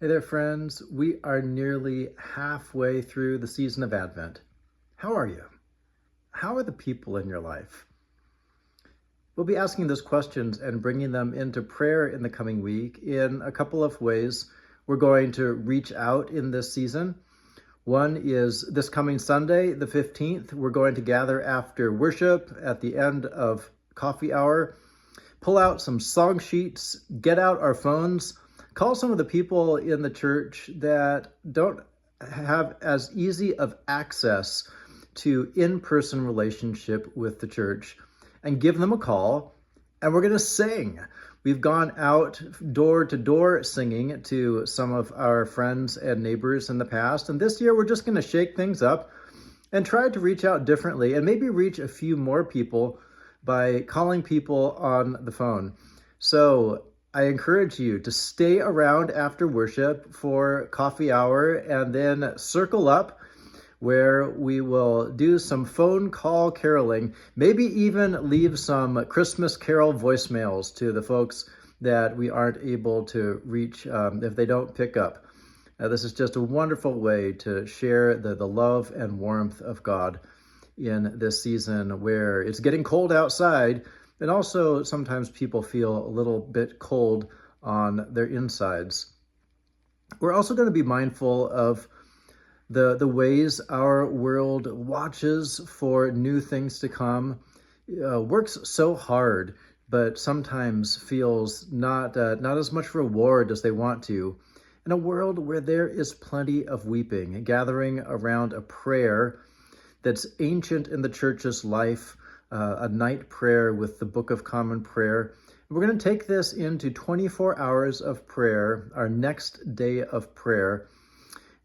Hey there, friends. We are nearly halfway through the season of Advent. How are you? How are the people in your life? We'll be asking those questions and bringing them into prayer in the coming week in a couple of ways. We're going to reach out in this season. One is this coming Sunday, the 15th. We're going to gather after worship at the end of coffee hour, pull out some song sheets, get out our phones, call some of the people in the church that don't have as easy of access to in-person relationship with the church, and give them a call, and we're going to sing. We've gone out door to door singing to some of our friends and neighbors in the past, and this year we're just going to shake things up and try to reach out differently and maybe reach a few more people by calling people on the phone. So I encourage you to stay around after worship for coffee hour and then circle up where we will do some phone call caroling, maybe even leave some Christmas Carol voicemails to the folks that we aren't able to reach if they don't pick up. This is just a wonderful way to share the love and warmth of God in this season where it's getting cold outside, and also sometimes people feel a little bit cold on their insides. We're also going to be mindful of the ways our world watches for new things to come, works so hard, but sometimes feels not as much reward as they want to. In a world where there is plenty of weeping, gathering around a prayer that's ancient in the church's life, a night prayer with the Book of Common Prayer. We're going to take this into 24 hours of prayer, our next day of prayer,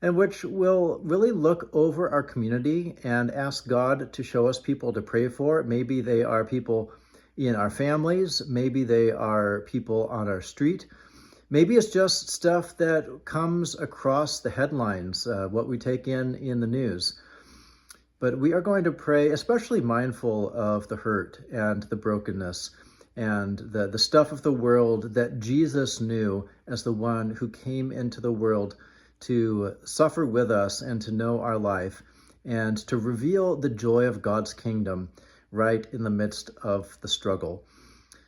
in which we'll really look over our community and ask God to show us people to pray for. Maybe they are people in our families. Maybe they are people on our street. Maybe it's just stuff that comes across the headlines, what we take in the news. But we are going to pray, especially mindful of the hurt and the brokenness and the stuff of the world that Jesus knew as the one who came into the world to suffer with us and to know our life and to reveal the joy of God's kingdom right in the midst of the struggle.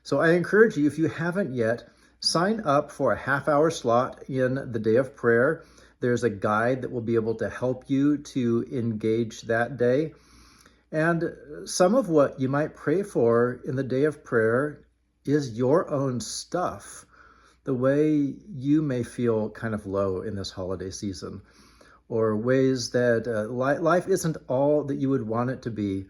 So I encourage you, if you haven't yet, sign up for a half-hour slot in the day of prayer. There's a guide that will be able to help you to engage that day. And some of what you might pray for in the day of prayer is your own stuff, the way you may feel kind of low in this holiday season, or ways that life isn't all that you would want it to be.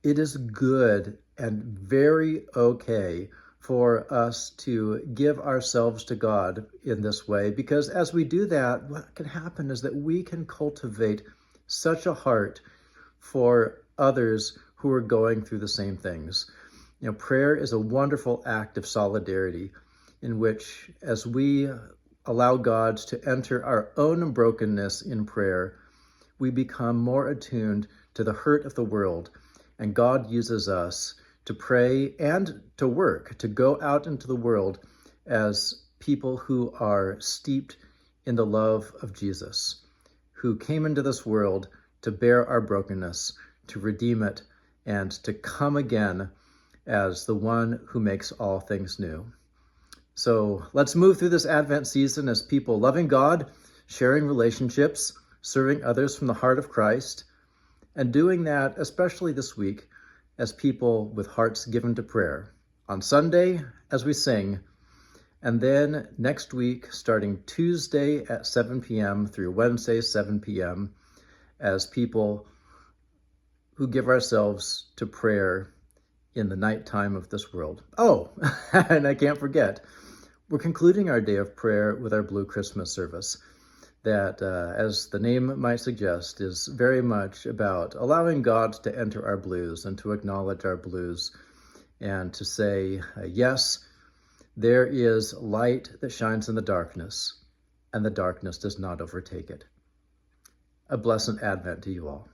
It is good and very okay for us to give ourselves to God in this way, because as we do that, what can happen is that we can cultivate such a heart for others who are going through the same things. You know, prayer is a wonderful act of solidarity in which, as we allow God to enter our own brokenness in prayer, we become more attuned to the hurt of the world, and God uses us to pray and to work, to go out into the world as people who are steeped in the love of Jesus, who came into this world to bear our brokenness, to redeem it, and to come again as the one who makes all things new. So let's move through this Advent season as people loving God, sharing relationships, serving others from the heart of Christ, and doing that especially this week as people with hearts given to prayer. On Sunday, as we sing, and then next week, starting Tuesday at 7 p.m. through Wednesday, 7 p.m., as people who give ourselves to prayer in the nighttime of this world. Oh, and I can't forget, we're concluding our day of prayer with our Blue Christmas service that, as the name might suggest, is very much about allowing God to enter our blues and to acknowledge our blues and to say, yes, there is light that shines in the darkness, and the darkness does not overtake it. A blessed Advent to you all.